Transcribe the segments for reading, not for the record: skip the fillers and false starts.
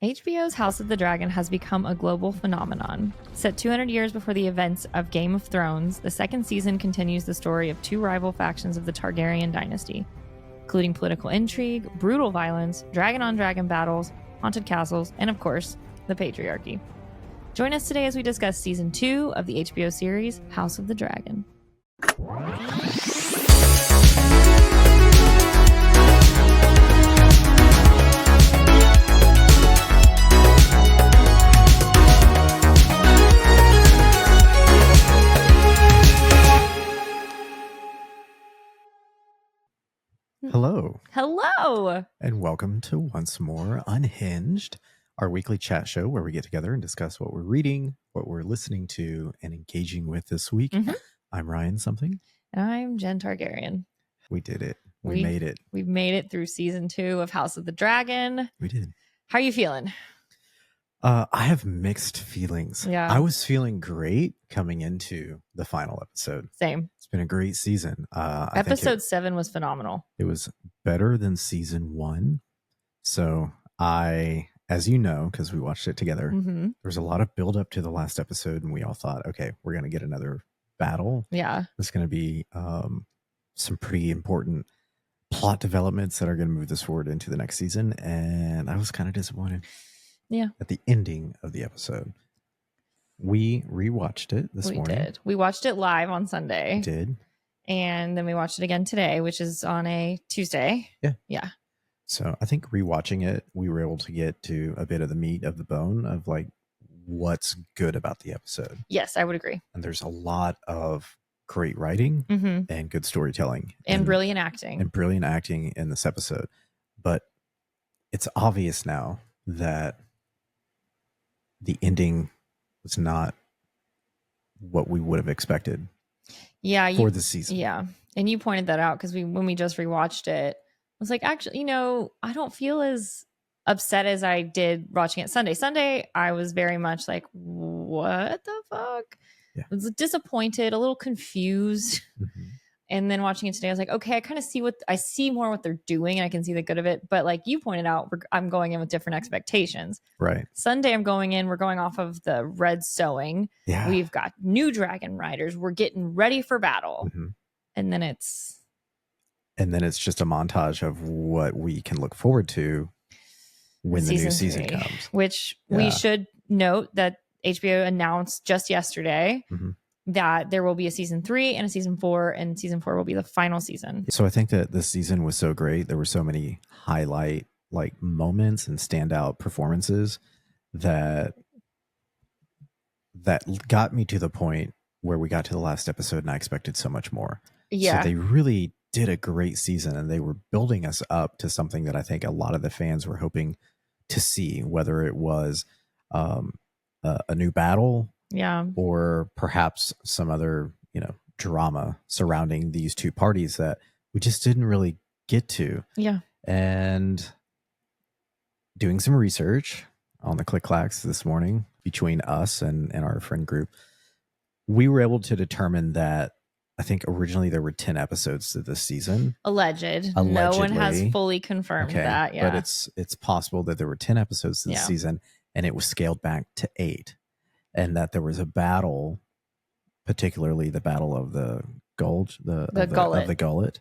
HBO's House of the Dragon has become a global phenomenon. Set 200 years before the events of Game of Thrones, the second season continues the story of two rival factions of the Targaryen dynasty, including political intrigue, brutal violence, dragon-on-dragon battles, haunted castles, and of course, the patriarchy. Join us today as we discuss Season 2 of the HBO series, House of the Dragon. Hello. Hello. And welcome to Once More Unhinged, our weekly chat show where we get together and discuss what we're reading, what we're listening to, and engaging with this week. I'm Ryan something. And I'm Jen Targaryen. We did it. We made it. We've made it through Season 2 of House of the Dragon. We did. How are you feeling? I have mixed feelings. Yeah. I was feeling great coming into the final episode. Same. It's been a great season. Episode 7 was phenomenal. It was better than season 1. So as you know, because we watched it together, there was a lot of build up to the last episode, and we all thought, okay, we're going to get another battle. Yeah. There's going to be some pretty important plot developments that are going to move this forward into the next season. And I was kind of disappointed. Yeah. At the ending of the episode. We rewatched it this morning. We did. We watched it live on Sunday. We did. And then we watched it again today, which is on a Tuesday. Yeah. So I think rewatching it, we were able to get to a bit of the meat of the bone of like what's good about the episode. Yes, I would agree. And there's a lot of great writing and good storytelling. And brilliant acting. And brilliant acting in this episode. But it's obvious now that the ending was not what we would have expected for the season. Yeah. And you pointed that out because when we just rewatched it, I was like, actually, I don't feel as upset as I did watching it Sunday. Sunday, I was very much like, what the fuck? Yeah. I was disappointed, a little confused. And then watching it today, I was like, okay, I kind of see more what they're doing, and I can see the good of it. But like you pointed out, I'm going in with different expectations. Right. Sunday, we're going off of the red sewing. Yeah. We've got new dragon riders. We're getting ready for battle. And then it's just a montage of what we can look forward to when the new season comes. Which we should note that HBO announced just yesterday that there will be a season 3 and a season 4, and season 4 will be the final season. So I think that this season was so great. There were so many highlight moments and standout performances that got me to the point where we got to the last episode and I expected so much more. Yeah. So they really did a great season, and they were building us up to something that I think a lot of the fans were hoping to see, whether it was a new battle, or perhaps some other, drama surrounding these two parties that we just didn't really get to. Yeah. And doing some research on the click-clacks this morning between us and our friend group, we were able to determine that I think originally there were 10 episodes to this season. Allegedly. No one has fully confirmed that. Yeah. But it's possible that there were 10 episodes this season, and it was scaled back to 8. And that there was a battle, particularly the Battle of the Gullet, the Gullet,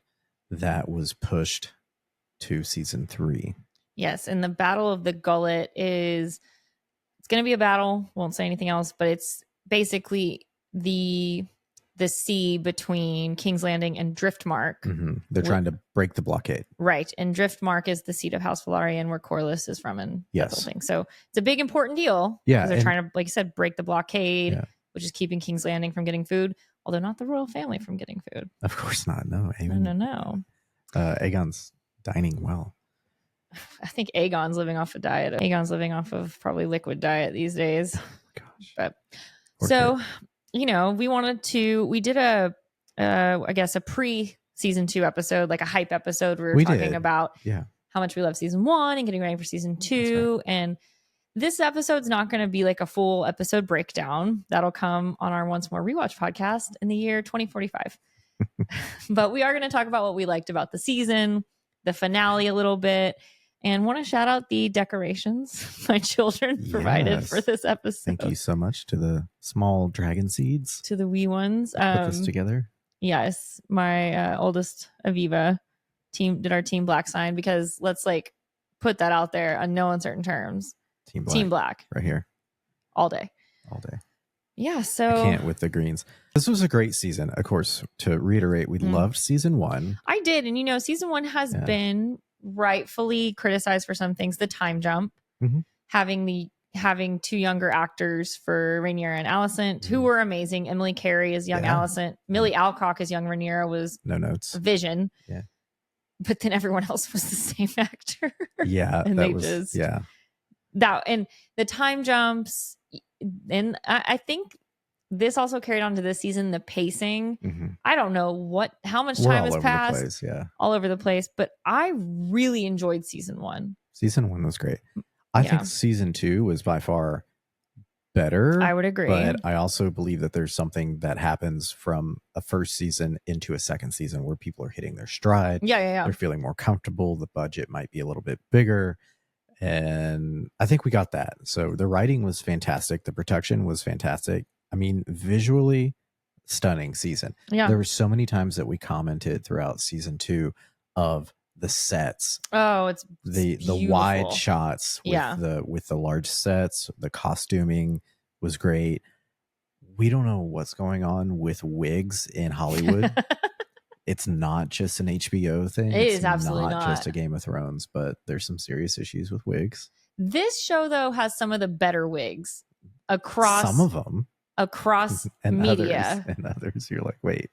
that was pushed to season 3. Yes, and the Battle of the Gullet it's going to be a battle. Won't say anything else, but it's basically the sea between King's Landing and Driftmark. They're trying to break the blockade. Right. And Driftmark is the seat of House Velaryon, where Corlys is from, and that whole thing. So it's a big, important deal. Yeah. They're trying to, like you said, break the blockade, which is keeping King's Landing from getting food, although not the royal family from getting food. Of course not. No. No. Aegon's dining well. I think Aegon's living off a diet. Aegon's living off of probably liquid diet these days. Oh, gosh. But so... we did a pre-season 2 episode, like a hype episode. We were talking about how much we love season 1 and getting ready for season 2. Right. And this episode's not going to be like a full episode breakdown. That'll come on our Once More Rewatch podcast in the year 2045. But we are going to talk about what we liked about the season, the finale a little bit, And want to shout out the decorations my children provided for this episode. Thank you so much to the small dragon seeds. To the wee ones. Put this together. Yes. My oldest, Aviva, did our Team Black sign, because let's like put that out there on no uncertain terms. Team Black. Right here. All day. Yeah, so I can't with the greens. This was a great season. Of course, to reiterate, we loved season 1. I did. And season 1 has been rightfully criticized for some things. The time jump, having 2 younger actors for Rhaenyra and Alicent, who were amazing. Emily Carey as young Alicent, Millie Alcock as young Rhaenyra was no notes. Vision. Yeah. But then everyone else was the same actor. Yeah. And and the time jumps. And I think this also carried on to this season, the pacing. I don't know how much time has passed. All over the place. But I really enjoyed season 1. Season 1 was great. I think season 2 was by far better. I would agree. But I also believe that there's something that happens from a first season into a second season where people are hitting their stride. Yeah. They're feeling more comfortable. The budget might be a little bit bigger. And I think we got that. So the writing was fantastic. The production was fantastic. I mean, visually stunning season. Yeah. There were so many times that we commented throughout season 2 of the sets. Oh, it's the wide shots with the large sets. The costuming was great. We don't know what's going on with wigs in Hollywood. It's not just an HBO thing. It is absolutely not just a Game of Thrones, but there's some serious issues with wigs. This show, though, has some of the better wigs across some of them across and media. Others, you're like, wait.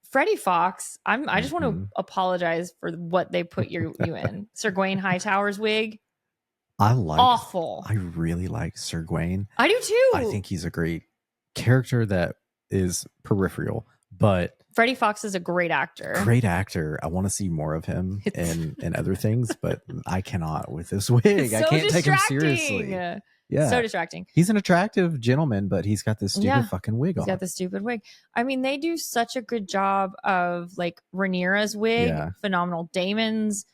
Freddie Fox. I just want to apologize for what they put you in. Sir Gawain Hightower's wig. Awful. I really like Sir Gawain. I do too. I think he's a great character that is peripheral, but Freddie Fox is a great actor. I want to see more of him in other things, but I cannot with this wig. I can't take him seriously. Yeah. So distracting. He's an attractive gentleman, but he's got this stupid fucking wig on. He's got the stupid wig. I mean, they do such a good job of like Rhaenyra's wig. Yeah. Phenomenal. Damon's.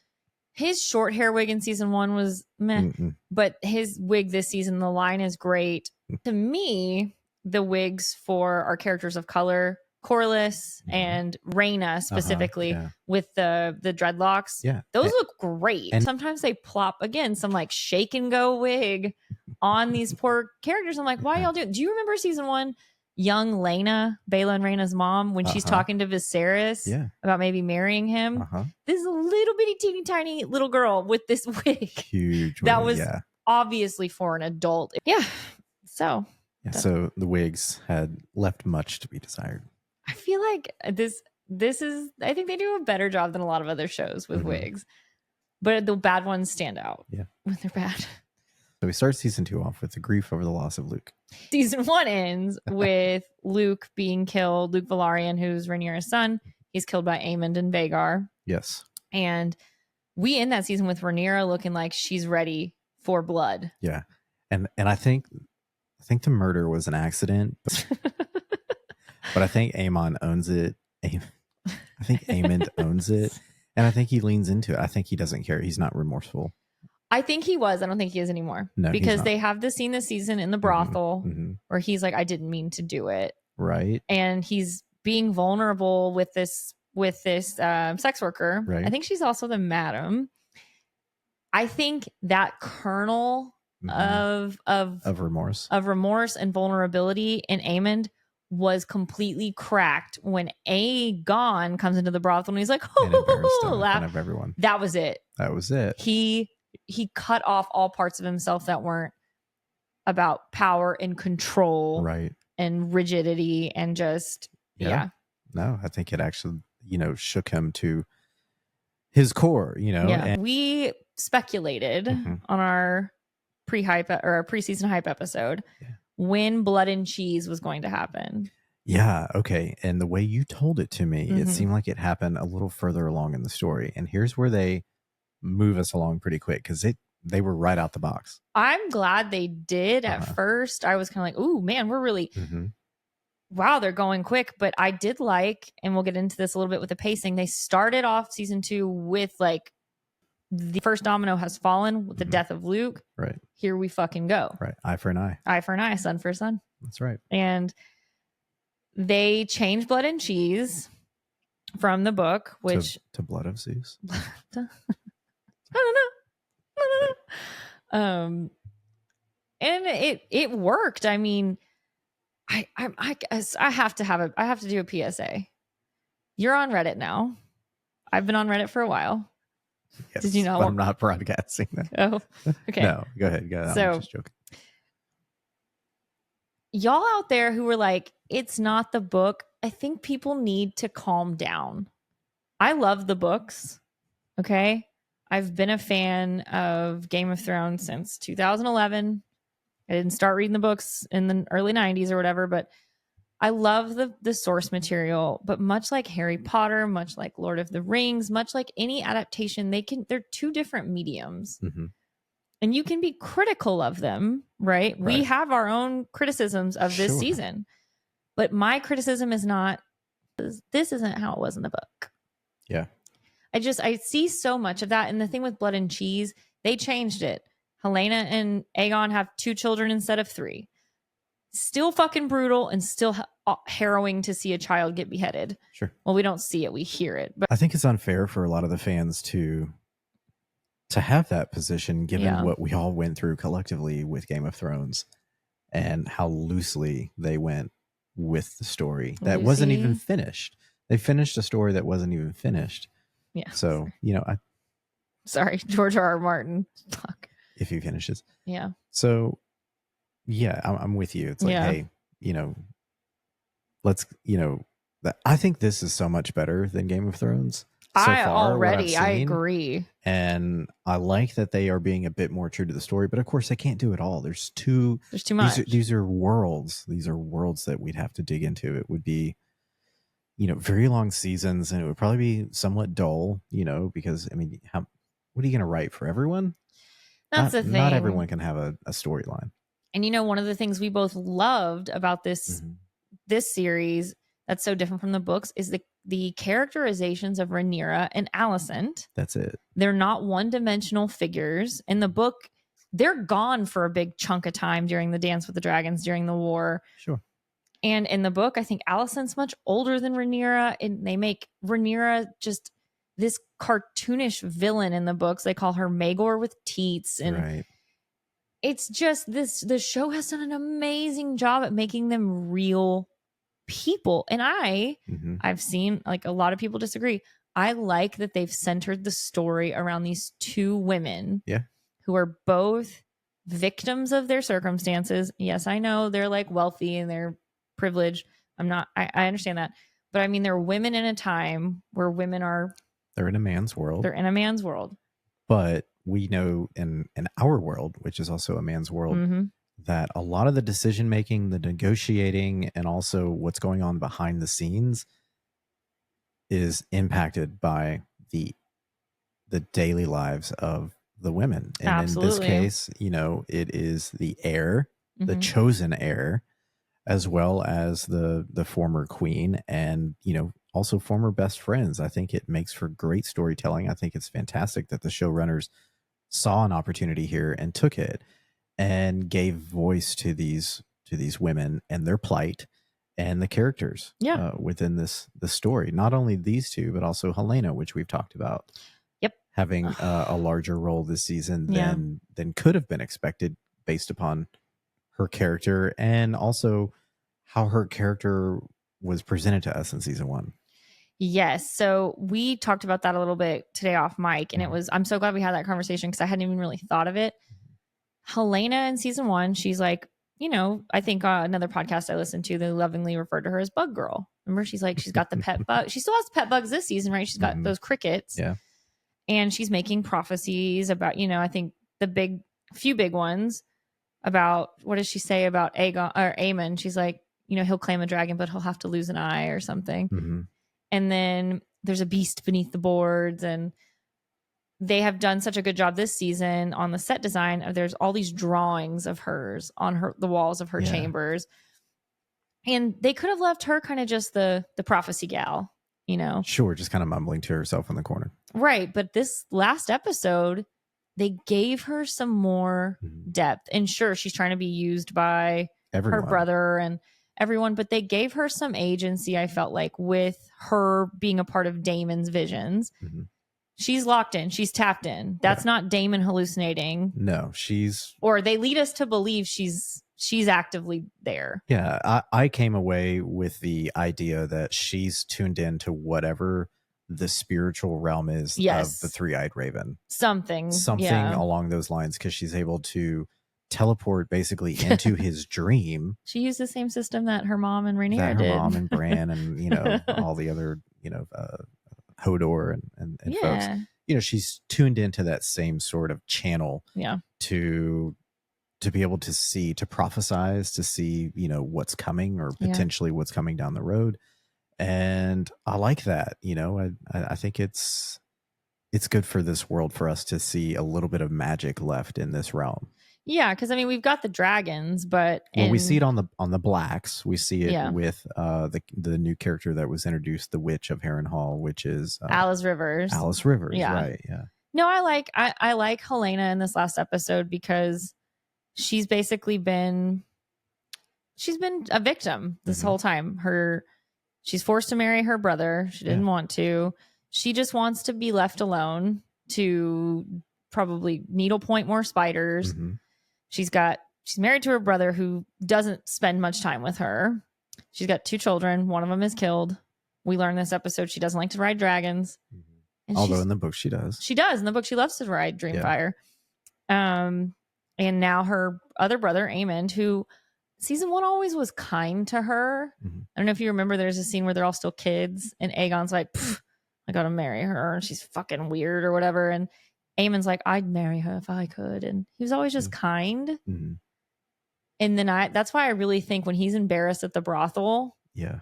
His short hair wig in season 1 was meh, but his wig this season, the line is great. To me, the wigs for our characters of color, Corlys and Rhaena specifically, with the dreadlocks, those look great. And sometimes they plop some like shake and go wig on these poor characters. I'm like, why y'all do you remember season 1? Young Laena, Baela and Rhaena's mom, when she's talking to Viserys about maybe marrying him. This is a little bitty teeny tiny little girl with this wig. Huge wig, that was obviously for an adult. Yeah. So so the wigs had left much to be desired. I feel like this is, I think they do a better job than a lot of other shows with wigs. But the bad ones stand out when they're bad. So we start season 2 off with the grief over the loss of Luke. Season 1 ends with Luke being killed. Luke Velaryon, who's Rhaenyra's son, he's killed by Aemond and Vhagar. Yes. And we end that season with Rhaenyra looking like she's ready for blood. Yeah. And I think the murder was an accident. But I think Aemon owns it. I think Aemond owns it. And I think he leans into it. I think he doesn't care. He's not remorseful. I think he was. I don't think he is anymore. No, because they have the scene this season in the brothel where he's like, I didn't mean to do it. Right. And he's being vulnerable with this sex worker. Right. I think she's also the madam. I think that kernel of remorse and vulnerability in Aemond was completely cracked when Aegon comes into the brothel and he's like, in front of everyone. That was it. He cut off all parts of himself that weren't about power and control, right, and rigidity, and just No, I think it actually shook him to his core. And we speculated on our pre-hype or our preseason hype episode when Blood and Cheese was going to happen. Yeah. Okay. And the way you told it to me, it seemed like it happened a little further along in the story. And here's where they move us along pretty quick, because they were right out the box. I'm glad they did. At first I was kind of like, ooh man, we're really wow, they're going quick. But I did like, and we'll get into this a little bit with the pacing, they started off season 2 with like the first domino has fallen with the death of Luke. Right. Here we fucking go. Right. Eye for an eye. Eye for an eye, son for a son. That's right. And they changed Blood and Cheese from the book, which to Blood of Zeus. I don't know. And it worked. I mean, I guess I have to do a PSA. You're on Reddit now. I've been on Reddit for a while. Yes, did you know? But I'm not broadcasting that. Oh, okay. No, go ahead. So, I'm just joking. Y'all out there who were like, it's not the book, I think people need to calm down. I love the books. Okay. I've been a fan of Game of Thrones since 2011. I didn't start reading the books in the early 90s or whatever, but I love the source material. But much like Harry Potter, much like Lord of the Rings, much like any adaptation, they're two different mediums. Mm-hmm. And you can be critical of them, right? We have our own criticisms of this season. But my criticism is not, this isn't how it was in the book. Yeah. I see so much of that. And the thing with Blood and Cheese, they changed it. Helena and Aegon have 2 children instead of 3. Still fucking brutal and still harrowing to see a child get beheaded. Sure. Well, we don't see it. We hear it. But I think it's unfair for a lot of the fans to have that position, given what we all went through collectively with Game of Thrones and how loosely they went with the story that wasn't even finished. They finished a story that wasn't even finished. Yeah. So, sorry, George R.R. Martin. Fuck. If he finishes. Yeah. So, yeah, I'm with you. It's like, hey, let's, I think this is so much better than Game of Thrones. I agree. And I like that they are being a bit more true to the story, but of course they can't do it all. There's too much. These are worlds. These are worlds that we'd have to dig into. It would be, very long seasons, and it would probably be somewhat dull, because what are you going to write for everyone? That's the thing. Not everyone can have a storyline. And one of the things we both loved about this series that's so different from the books is the characterizations of Rhaenyra and Alicent. That's it. They're not one-dimensional figures. In the book, they're gone for a big chunk of time during the Dance with the Dragons, during the war. Sure. And in the book, I think Alicent's much older than Rhaenyra, and they make Rhaenyra just this cartoonish villain in the books. They call her Maegor with teats. And it's just the show has done an amazing job at making them real people. And I've seen, like, a lot of people disagree. I like that they've centered the story around these 2 women who are both victims of their circumstances. Yes, I know they're like wealthy and they're privileged. I understand that. But I mean, they're women in a time where women they're in a man's world. They're in a man's world. But we know in our world, which is also a man's world, that a lot of the decision making, the negotiating, and also what's going on behind the scenes is impacted by the daily lives of the women. And Absolutely. In this case, it is the heir, the chosen heir, as well as the former queen, and also former best friends. I think it makes for great storytelling. I think it's fantastic that the showrunners saw an opportunity here and took it and gave voice to these women and their plight and the characters within the story. Not only these 2, but also Helena, which we've talked about. Yep. Having a larger role this season than could have been expected based upon her character, and also how her character was presented to us in season 1. Yes. So we talked about that a little bit today off mic, and I'm so glad we had that conversation because I hadn't even really thought of it. Helena in season 1, she's like, I think another podcast I listened to, they lovingly referred to her as Bug Girl. Remember, she's got the pet bug. She still has pet bugs this season, right? She's got those crickets. Yeah. And she's making prophecies about, I think the few big ones about, what does she say about Aegon or Aemon? She's like, he'll claim a dragon, but he'll have to lose an eye or something. And then there's a beast beneath the boards, and they have done such a good job this season on the set design of there's all these drawings of hers on the walls of her chambers. And they could have left her kind of just the prophecy gal, Sure, just kind of mumbling to herself in the corner. Right. But this last episode, they gave her some more depth. And sure, she's trying to be used by her brother and everyone, but they gave her some agency, I felt like, with her being a part of Damon's visions. Mm-hmm. She's locked in. She's tapped in. That's not Damon hallucinating. No, or they lead us to believe she's actively there. Yeah, I came away with the idea that she's tuned in to whatever the spiritual realm is of the three-eyed raven. Something along those lines, because she's able to teleport basically into his dream. She used the same system that her mom and Rhaenyra did. Her mom and Bran and, all the other, Hodor and folks. She's tuned into that same sort of channel to be able to see, to prophesize, to see, what's coming or potentially what's coming down the road. And I like that, I think it's good for this world for us to see a little bit of magic left in this realm. Yeah, because I mean we've got the dragons, but we see it on the blacks. We see it with the new character that was introduced, the Witch of Harrenhal, which is Alice Rivers. Right? Yeah. No, I like Helena in this last episode because she's basically been a victim this whole time. She's forced to marry her brother. She didn't want to. She just wants to be left alone to probably needlepoint more spiders. Mm-hmm. She's married to her brother who doesn't spend much time with her. She's got 2 children. One of them is killed. We learn this episode she doesn't like to ride dragons. Mm-hmm. Although in the book she does. She does. In the book she loves to ride Dreamfire. And now her other brother, Aemond, who season 1 always was kind to her. Mm-hmm. I don't know if you remember, there's a scene where they're all still kids and Aegon's like, I gotta marry her and she's fucking weird or whatever. And Aemon's like, I'd marry her if I could. And he was always just kind. Mm-hmm. And then that's why I really think when he's embarrassed at the brothel,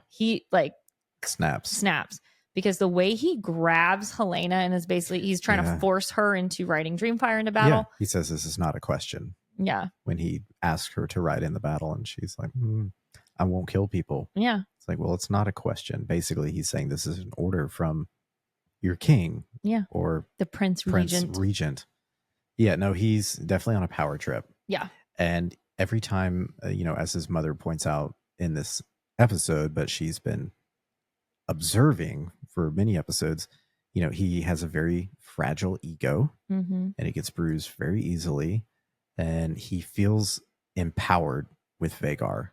he like snaps because the way he grabs Helena and is basically, he's trying to force her into riding Dreamfire into battle. Yeah. He says, this is not a question. Yeah. When he asked her to ride in the battle and she's like, I won't kill people. Yeah. It's like, well, it's not a question. Basically, he's saying this is an order from your king. Yeah. Or the Prince Regent. Yeah, no, he's definitely on a power trip. Yeah. And every time, as his mother points out in this episode, but she's been observing for many episodes, he has a very fragile ego and it gets bruised very easily. And he feels empowered with Vhagar.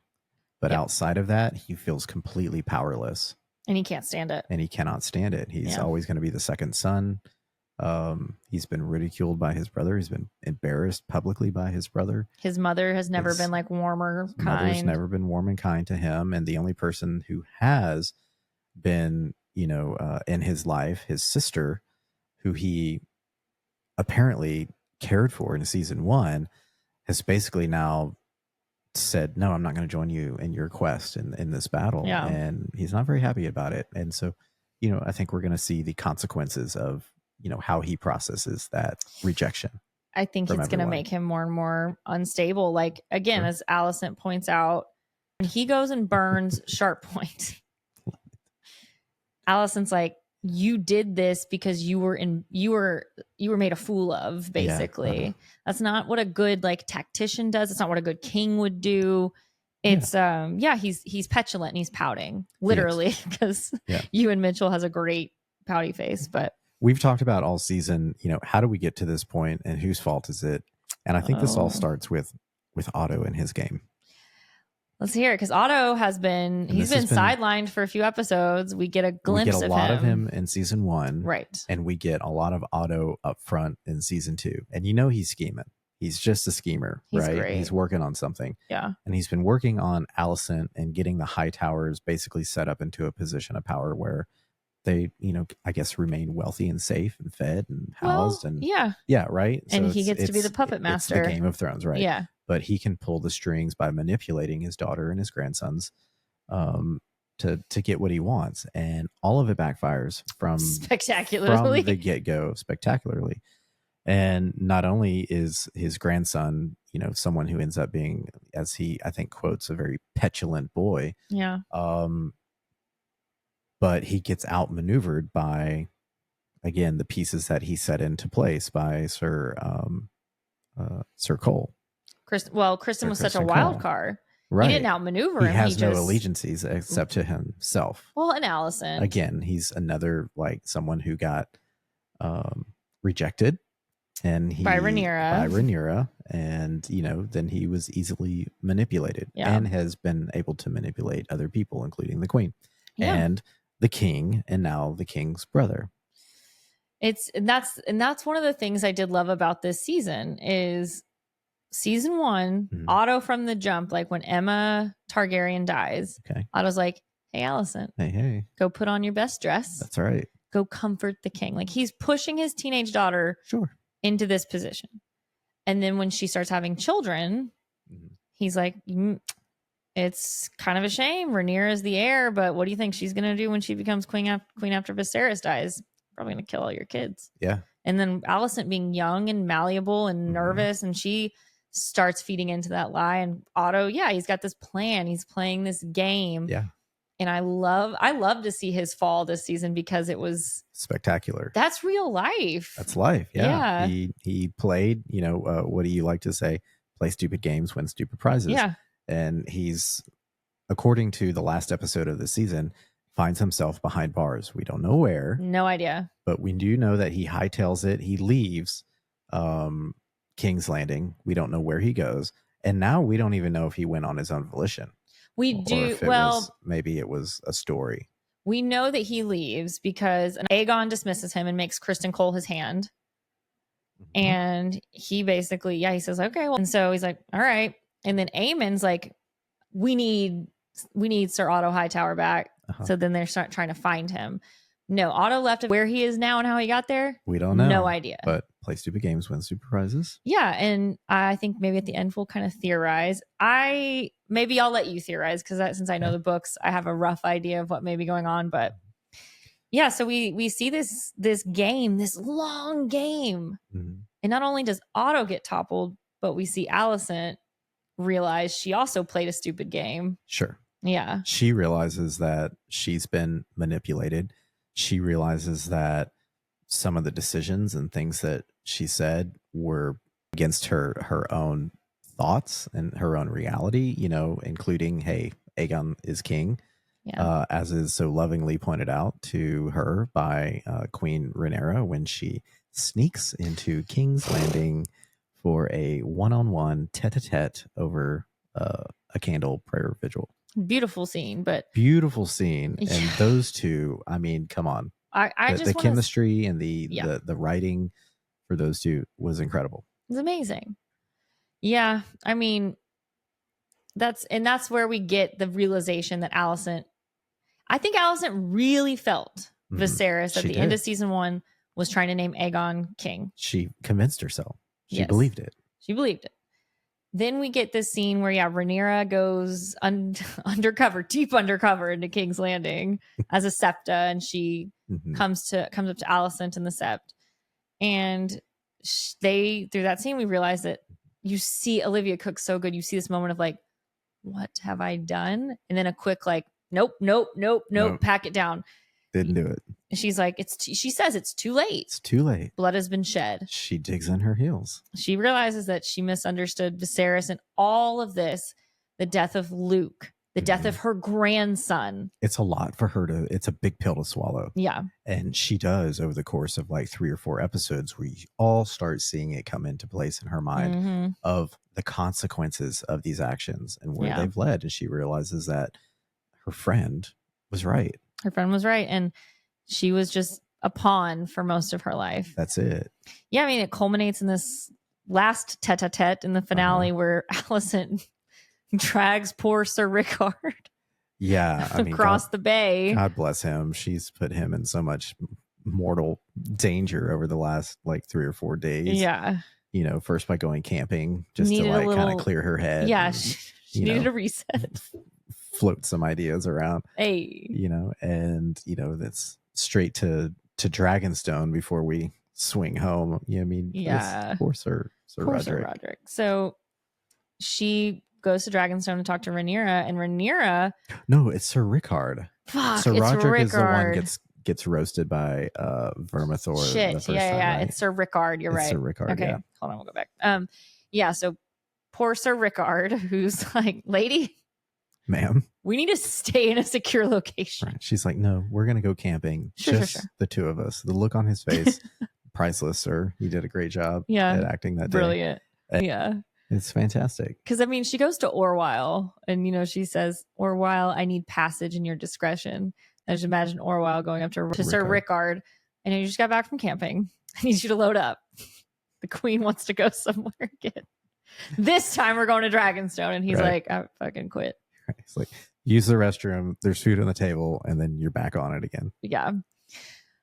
But outside of that, he feels completely powerless. And he can't stand it. And he cannot stand it. He's always going to be the second son. He's been ridiculed by his brother. He's been embarrassed publicly by his brother. His mother has never been like warmer, kind. Mother's never been warm and kind to him. And the only person who has been, in his life, his sister, who he apparently cared for in season 1, has basically now said, no, I'm not going to join you in your quest in this battle. Yeah. And he's not very happy about it. And so, I think we're going to see the consequences of, how he processes that rejection. I think it's going to make him more and more unstable. Like, again, as Alicent points out, when he goes and burns Sharp Point, Alicent's like, you did this because you were made a fool of, basically. Yeah, that's not what a good tactician does. It's not what a good king would do. It's he's petulant and he's pouting, literally, because Ewan Mitchell has a great pouty face. But we've talked about all season, how do we get to this point and whose fault is it? And I think this all starts with Otto and his game. Let's hear it, because Otto has been sidelined for a few episodes. We get a glimpse of him. We get a lot of him in season 1. Right. And we get a lot of Otto up front in season 2. And he's scheming. He's just a schemer, right? Great. He's working on something. Yeah. And he's been working on Alicent and getting the High Towers basically set up into a position of power where they, I guess remain wealthy and safe and fed and housed. Yeah, right? And so he gets to be the puppet master. It's the Game of Thrones, right? Yeah. But he can pull the strings by manipulating his daughter and his grandsons to get what he wants. And all of it backfires from the get-go spectacularly. And not only is his grandson, someone who ends up being, as he, I think, quotes, a very petulant boy. Yeah. But he gets outmaneuvered by again, the pieces that he set into place by Sir Cole. Kristen was such a wild card. Right. He didn't outmaneuver him. He has no allegiances except to himself. Well, and Alicent. Again, he's another someone who got rejected and by Rhaenyra, and then he was easily manipulated and has been able to manipulate other people, including the queen and the king, and now the king's brother. That's one of the things I did love about this season is season 1, Otto from the jump, when Emma Targaryen dies, Otto's like, hey, Alicent, hey, go put on your best dress. That's right. Go comfort the king. He's pushing his teenage daughter into this position. And then when she starts having children, he's like, it's kind of a shame. Rhaenyra is the heir, but what do you think she's going to do when she becomes queen after Viserys dies? Probably going to kill all your kids. Yeah. And then Alicent being young and malleable and nervous, and she starts feeding into that lie. And Otto, he's got this plan. He's playing this game. Yeah. And I love to see his fall this season because it was spectacular. That's real life. That's life. Yeah. He played, what do you like to say? Play stupid games, win stupid prizes. Yeah. And he's, according to the last episode of the season, finds himself behind bars. We don't know where. No idea. But we do know that he hightails it. He leaves King's Landing. We don't know where he goes. And now we don't even know if he went on his own volition. We do. Maybe it was a story. We know that he leaves because Aegon dismisses him and makes Kristen Cole his hand. And he basically, he says, okay, well, and so he's like, all right. And then Aemon's like, we need Sir Otto Hightower back. So then they start trying to find him. No, Otto left where he is now and how he got there. We don't know. No idea. But play stupid games, win stupid prizes. Yeah. And I think maybe at the end we'll kind of theorize. Maybe I'll let you theorize because since I know the books, I have a rough idea of what may be going on. But yeah, so we see this game, this long game. And not only does Otto get toppled, but we see Alicent realize she also played a stupid game. Sure. Yeah. She realizes that she's been manipulated. She realizes that some of the decisions and things that she said were against her own thoughts and her own reality, including, hey, Aegon is king, as is so lovingly pointed out to her by Queen Rhaenyra when she sneaks into King's Landing for a one-on-one tete-a-tete over a candle prayer vigil. Beautiful scene. And those two, I mean, come on. The chemistry and the writing for those two was incredible. It's amazing. Yeah. I mean, that's where we get the realization that I think Alicent really felt Viserys at the end of season 1 was trying to name Aegon king. She convinced herself. She believed it. She believed it. Then we get this scene where, Rhaenyra goes deep undercover into King's Landing as a septa, and she comes up to Alicent in the sept. And through that scene, we realize that you see Olivia cook so good. You see this moment of what have I done? And then a quick nope, pack it down. Didn't do it. And she's like, she says it's too late. It's too late. Blood has been shed. She digs in her heels. She realizes that she misunderstood Viserys and all of this, the death of Luke, the death of her grandson. It's a lot for her it's a big pill to swallow. Yeah. And she does over the course of 3 or 4 episodes where you all start seeing it come into place in her mind of the consequences of these actions and where they've led. And she realizes that her friend was right. Her friend was right. And she was just a pawn for most of her life. That's it. Yeah. I mean, it culminates in this last tete-a-tete in the finale where Alicent drags poor Sir Rickard across the bay. God bless him. She's put him in so much mortal danger over the last 3 or 4 days. Yeah. First by going camping just to kind of clear her head. Yeah. And, she needed a reset. Float some ideas around. Hey. And that's straight to Dragonstone before we swing home. Poor Sir Roderick. So she goes to Dragonstone to talk to Rhaenyra, and Rhaenyra. No, it's Sir Rickard. Fuck, Sir Roderick is the one gets roasted by Vermithor. Shit. The first time, right? It's Sir Rickard. You're right. Sir Rickard. Okay. Yeah. Hold on. We'll go back. Yeah. So poor Sir Rickard, who's like, lady, ma'am, we need to stay in a secure location. Right. She's like, no, we're going to go camping. Sure. The two of us. The look on his face, priceless, sir. He did a great job at acting that day. Brilliant. Yeah. It's fantastic. Because, I mean, she goes to Orwyle and, you know, she says, Orwyle, I need passage in your discretion. I just imagine Orwyle going up to Sir Rickard. And you just got back from camping. I need you to load up. The queen wants to go somewhere again. This time we're going to Dragonstone. And he's like, I fucking quit. It's like, use the restroom. There's food on the table. And then you're back on it again. Yeah.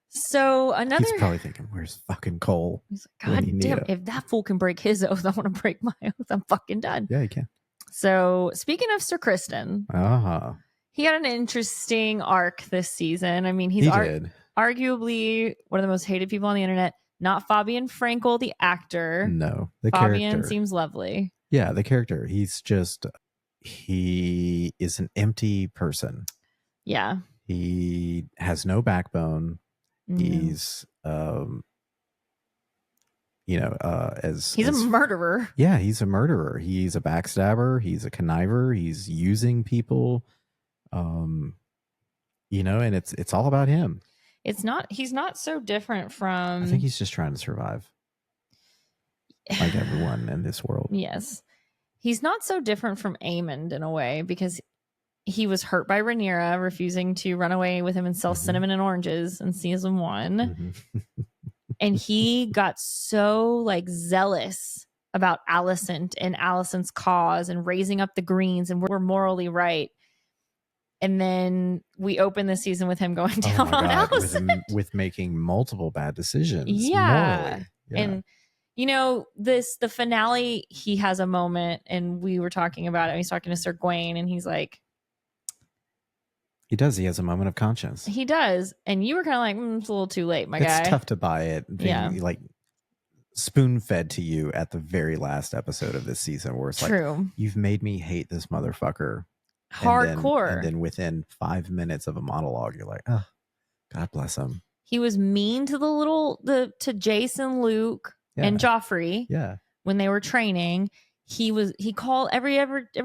So another. He's probably thinking, where's fucking Cole? He's like, God damn, if that fool can break his oath, I want to break my oath. I'm fucking done. Yeah, he can. So speaking of Sir Kristen, he had an interesting arc this season. I mean, he's arguably one of the most hated people on the internet. Not Fabian Frankel, the actor. No, the Fabian character seems lovely. Yeah, the character. He is an empty person. Yeah. He has no backbone. He's he's a murderer. Yeah, he's a murderer. He's a backstabber. He's a conniver. He's using people. And it's all about him. He's not so different from. I think he's just trying to survive. Like everyone in this world. Yes. He's not so different from Aemond in a way, because he was hurt by Rhaenyra refusing to run away with him and sell cinnamon and oranges in season 1. And he got so zealous about Alicent and Alicent's cause and raising up the Greens and we're morally right. And then we open the season with him going down on Alicent. With making multiple bad decisions. Yeah. And the finale, he has a moment, and we were talking about it. He's talking to Sir Gawain, and he's like, he does. He has a moment of conscience. He does. And you were kind of like, it's a little too late, my guy. It's tough to buy it. Being spoon fed to you at the very last episode of this season, where it's like, you've made me hate this motherfucker. Hardcore. And then within 5 minutes of a monologue, you're like, oh, God bless him. He was mean to to Jason, Luke, and Joffrey. Yeah. When they were training. He called every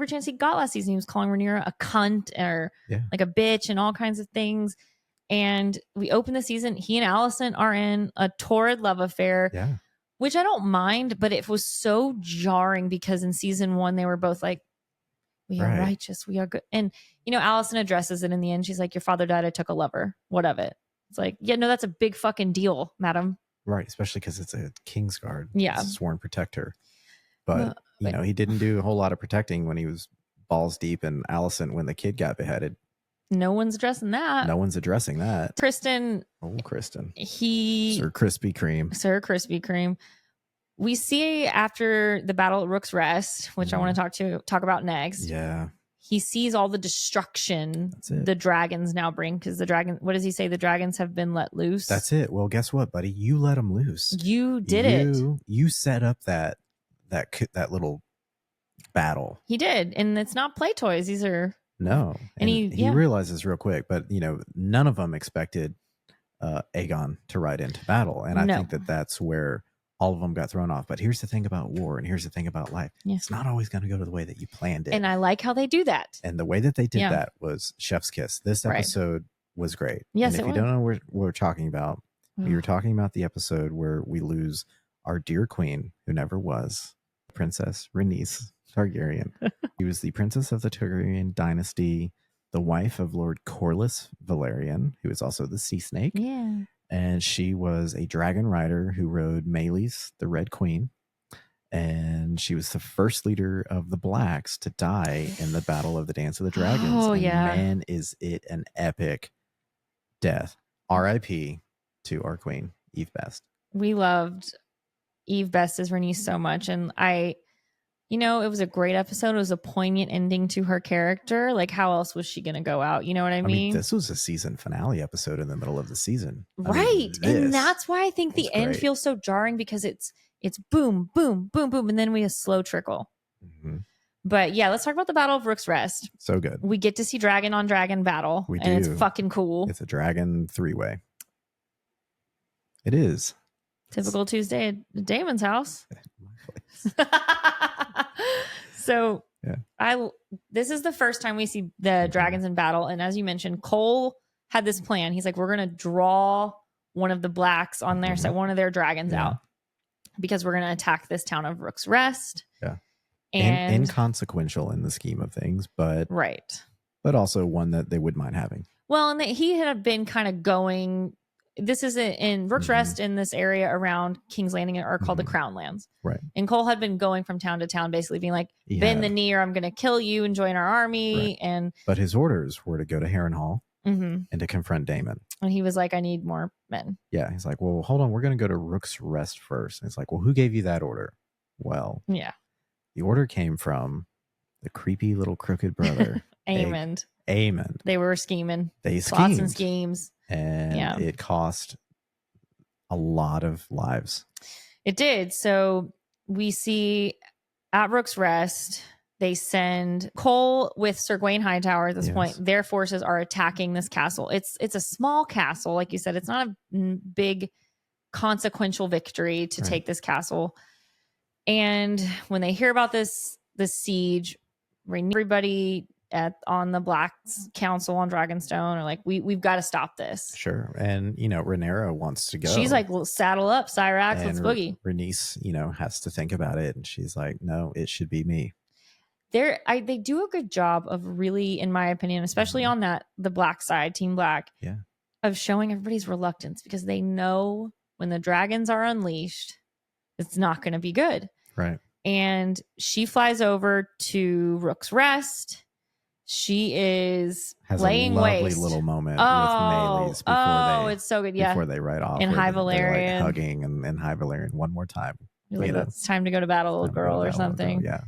chance he got last season. He was calling Rhaenyra a cunt or like a bitch and all kinds of things. And we open the season. He and Alicent are in a torrid love affair, which I don't mind, but it was so jarring because in season 1 they were both like, we are righteous, we are good. And Alicent addresses it in the end. She's like, your father died, I took a lover. What of it? It's like, yeah, no, that's a big fucking deal, madam. Right, especially because it's a Kingsguard. Yeah. It's a sworn protector. But he didn't do a whole lot of protecting when he was balls deep in Alicent when the kid got beheaded. No one's addressing that. No one's addressing that. Kristen. Oh, Kristen. Sir Krispy Kreme. We see after the battle at Rook's Rest, which I want to talk about next. Yeah. He sees all the destruction the dragons now bring, because what does he say? The dragons have been let loose. That's it. Well, guess what, buddy? You let them loose. You did it. You set up that little battle. He did. And it's not play toys. These are no. And he realizes real quick, but none of them expected Aegon to ride into battle. And I think that's where all of them got thrown off. But here's the thing about war, and here's the thing about life. Yeah. It's not always going to go to the way that you planned it. And I like how they do that. And the way that they did that was chef's kiss. This episode was great. Yes, and if you don't know what we're talking about, we were talking about the episode where we lose our dear queen, who never was, Princess Rhaenys Targaryen. She was the princess of the Targaryen dynasty, the wife of Lord Corlys Velaryon, who is also the sea snake. Yeah. And she was a dragon rider who rode Meleys, the Red Queen. And she was the first leader of the Blacks to die in the Battle of the Dance of the Dragons. Oh, and man, is it an epic death. R.I.P. to our queen, Eve Best. We loved Eve Best as Rhaenys so much. And it was a great episode. It was a poignant ending to her character. Like, how else was she going to go out? You know what I mean? This was a season finale episode in the middle of the season. Right. And that's why I think the end feels so jarring, because it's boom, boom, boom, boom. And then we have slow trickle. Mm-hmm. But yeah, let's talk about the Battle of Rook's Rest. So good. We get to see dragon on dragon battle. We do. And it's fucking cool. It's a dragon 3-way. It is. Typical Tuesday at Damon's house. So this is the first time we see the dragons in battle. And as you mentioned, Cole had this plan. He's like, we're going to draw one of the blacks on their side, one of their dragons out, because we're going to attack this town of Rook's Rest. Yeah. And inconsequential in the scheme of things, but but also one that they would mind having. Well, and he had been kind of going. This is in Rook's Rest, in this area around King's Landing, are called the Crown Lands. Right. And Cole had been going from town to town, basically being like, bend the knee or I'm going to kill you and join our army. Right. But his orders were to go to Harrenhal and to confront Daemon. And he was like, I need more men. Yeah. He's like, well, hold on. We're going to go to Rook's Rest first. And it's like, well, who gave you that order? Well, the order came from the creepy little crooked brother. Aemond. They were scheming. They schemed. Plots and schemes. And it cost a lot of lives. It did. So we see at Rook's Rest, they send Cole with Sir Gawain Hightower at this point. Their forces are attacking this castle. It's a small castle. Like you said, it's not a big consequential victory to take this castle. And when they hear about this siege, everybody on the Black Council on Dragonstone are like, we've got to stop this. Sure. And, Rhaenyra wants to go. She's like, well, saddle up, Cyrax, let's boogie. Rhaenys, has to think about it. And she's like, no, it should be me. They do a good job of really, in my opinion, especially on the Black side, Team Black, of showing everybody's reluctance, because they know when the dragons are unleashed, it's not going to be good. Right. And she flies over to Rook's Rest. She has laying a lovely waste. Little moment with Meleys before it's so good. Yeah, before they ride off in High Valyrian, like hugging and High Valyrian one more time. Like, it's time to go to battle, little girl, or something. Yeah,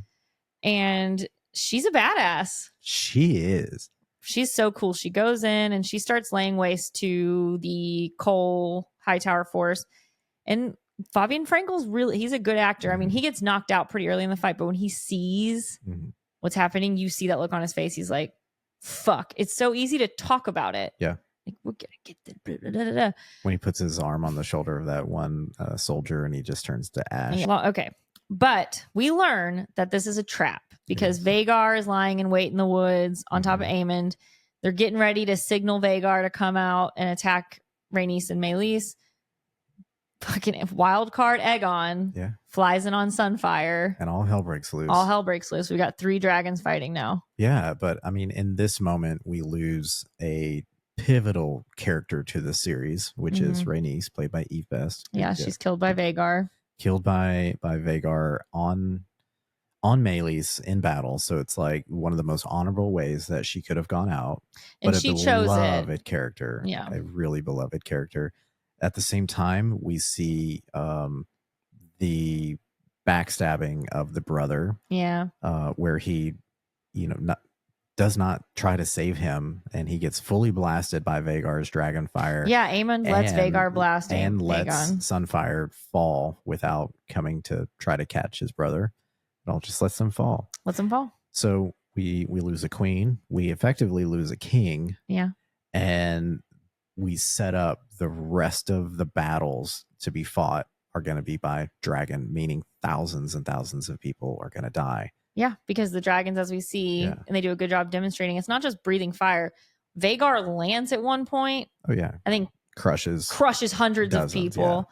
and she's a badass. She is. She's so cool. She goes in and she starts laying waste to the Cole Hightower force. And Fabian Frankel's he's a good actor. I mean, he gets knocked out pretty early in the fight, but when he sees what's happening, you see that look on his face. He's like, fuck. It's so easy to talk about it. Yeah. Like, we're gonna get the blah, blah, blah, blah. When he puts his arm on the shoulder of that one soldier and he just turns to ash. Well, okay. But we learn that this is a trap, because Vhagar is lying in wait in the woods on top of Aemond. They're getting ready to signal Vhagar to come out and attack Rhaenys and Meleys. Fucking wild card Aegon flies in on Sunfire. And all hell breaks loose. We got 3 dragons fighting now. Yeah, but I mean, in this moment, we lose a pivotal character to the series, which is Rhaenys, played by Eve Best. Yeah, she's killed by Vhagar. Killed by Vhagar on Meleys in battle. So it's like one of the most honorable ways that she could have gone out. And but she chose it. A beloved character. Yeah. A really beloved character. At the same time, we see the backstabbing of the brother. Yeah. Where he, does not try to save him, and he gets fully blasted by Vhagar's dragon fire. Yeah, Aemond lets Vhagar blast and lets Aegon. Sunfire fall without coming to try to catch his brother. It all just lets them fall. So we lose a queen. We effectively lose a king. Yeah. And we set up the rest of the battles to be fought are going to be by dragon, meaning thousands and thousands of people are going to die. Yeah, because the dragons, as we see, and they do a good job demonstrating, it's not just breathing fire. Vhagar lands at one point. Oh, yeah. I think crushes hundreds of people.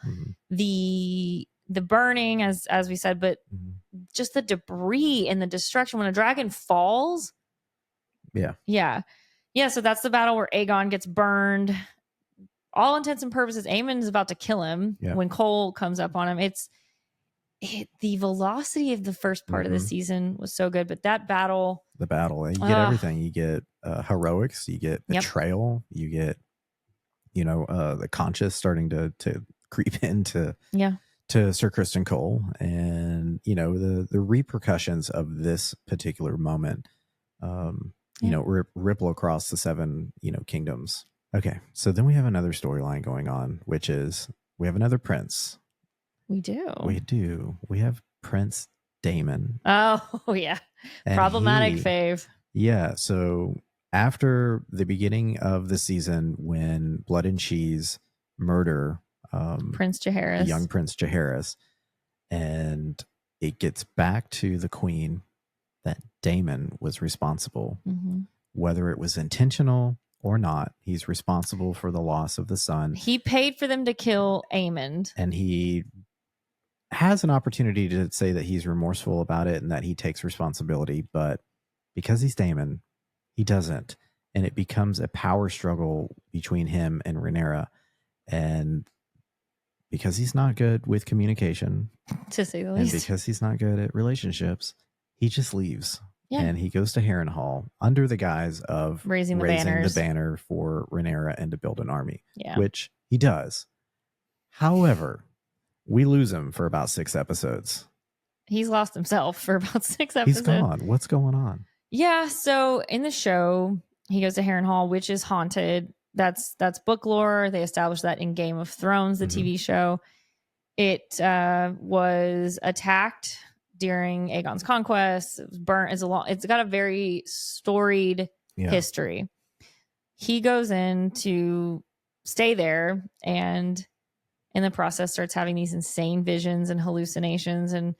The burning, as we said, but just the debris and the destruction when a dragon falls. Yeah. So that's the battle where Aegon gets burned. All intents and purposes, Aemond is about to kill him when Cole comes up on him. The velocity of the first part of the season was so good, but that battle, you get everything. You get heroics, you get betrayal, you get the conscience starting to creep into Sir Criston Cole, and the repercussions of this particular moment ripple across the 7 kingdoms. Okay, so then we have another storyline going on, which is we have another prince. We do. We have Prince Daemon. Oh, yeah. And problematic fave. Yeah. So after the beginning of the season, when Blood and Cheese murder Prince Jaehaerys. The young Prince Jaehaerys. And it gets back to the queen that Daemon was responsible. Mm-hmm. Whether it was intentional or not, he's responsible for the loss of the son. He paid for them to kill Aemond. And he has an opportunity to say that he's remorseful about it and that he takes responsibility. But because he's Daemon, he doesn't. And it becomes a power struggle between him and Rhaenyra. And because he's not good with communication, to say the least, and because he's not good at relationships, he just leaves. Yeah. And he goes to Harrenhal under the guise of raising the banner for Rhaenyra and to build an army, which he does. However, we lose him for about 6 episodes. He's lost himself for about 6 episodes. He's gone. What's going on? Yeah. So in the show, he goes to Harrenhal, which is haunted. That's book lore. They established that in Game of Thrones, the TV show. It was attacked during Aegon's conquest. It was burnt. It's got a very storied history. He goes in to stay there, and in the process starts having these insane visions and hallucinations and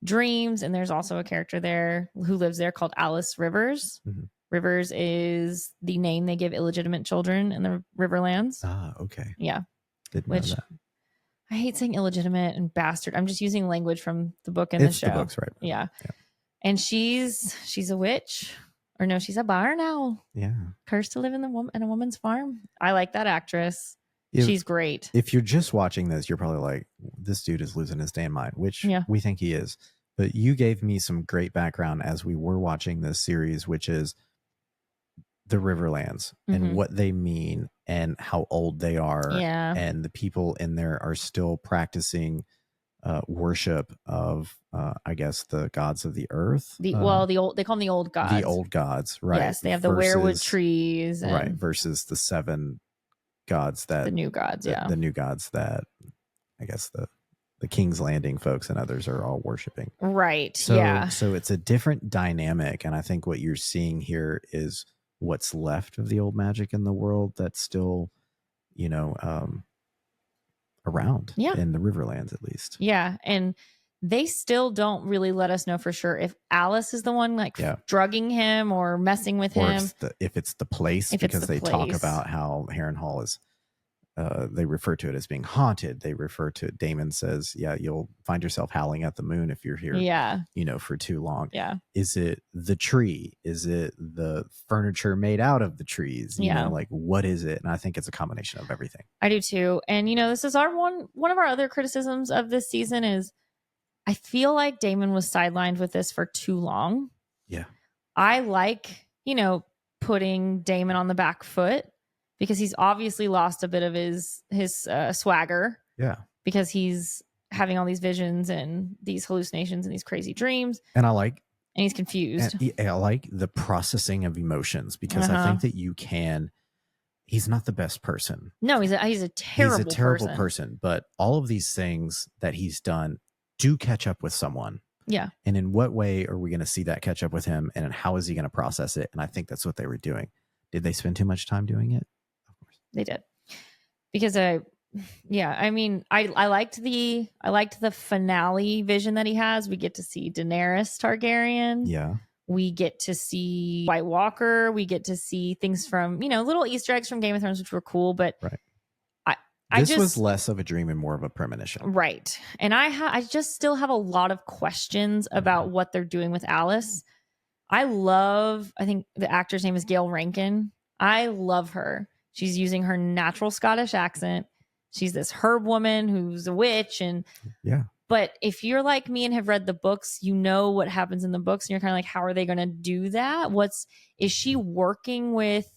dreams. And there's also a character there who lives there called Alice Rivers. Mm-hmm. Rivers is the name they give illegitimate children in the Riverlands. Ah, okay. Yeah. Didn't know that. I hate saying illegitimate and bastard. I'm just using language from the book and the show. The books, right? Yeah. And she's a witch. Or no, she's a barn owl. Yeah. Cursed to live in a woman's farm. I like that actress. She's great. If you're just watching this, you're probably like, this dude is losing his damn mind, which we think he is. But you gave me some great background as we were watching this series, which is the Riverlands and what they mean and how old they are. Yeah. And the people in there are still practicing worship of, I guess, the gods of the earth. They call them the old gods. The old gods, right? Yes, they have the weirwood trees. And right, versus the 7 gods that... The new gods, The new gods that, I guess, the King's Landing folks and others are all worshiping. Right, So it's a different dynamic, and I think what you're seeing here is what's left of the old magic in the world that's still, around in the Riverlands, at least. Yeah. And they still don't really let us know for sure if Alice is the one drugging him or messing with him. If it's the place, because they talk about how Harrenhal is, they refer to it as being haunted. They refer to, Daemon says, you'll find yourself howling at the moon if you're here, for too long. Yeah. Is it the tree? Is it the furniture made out of the trees? You know, like, what is it? And I think it's a combination of everything. I do too. And, this is one of our other criticisms of this season is I feel like Daemon was sidelined with this for too long. Yeah. I like, putting Daemon on the back foot, because he's obviously lost a bit of his swagger. Yeah. Because he's having all these visions and these hallucinations and these crazy dreams. And he's confused. And I like the processing of emotions, because I think that he's not the best person. No, he's a terrible person. But all of these things that he's done do catch up with someone. Yeah. And in what way are we going to see that catch up with him? And how is he going to process it? And I think that's what they were doing. Did they spend too much time doing it? They did, because I liked the finale vision that he has. We get to see Daenerys Targaryen. Yeah. We get to see White Walker. We get to see things from, little Easter eggs from Game of Thrones, which were cool. But this was less of a dream and more of a premonition. Right. And I just still have a lot of questions about what they're doing with Alice. I think the actor's name is Gail Rankin. I love her. She's using her natural Scottish accent. She's this herb woman who's a witch. But if you're like me and have read the books, you know what happens in the books. And you're kind of like, how are they going to do that? Is she working with,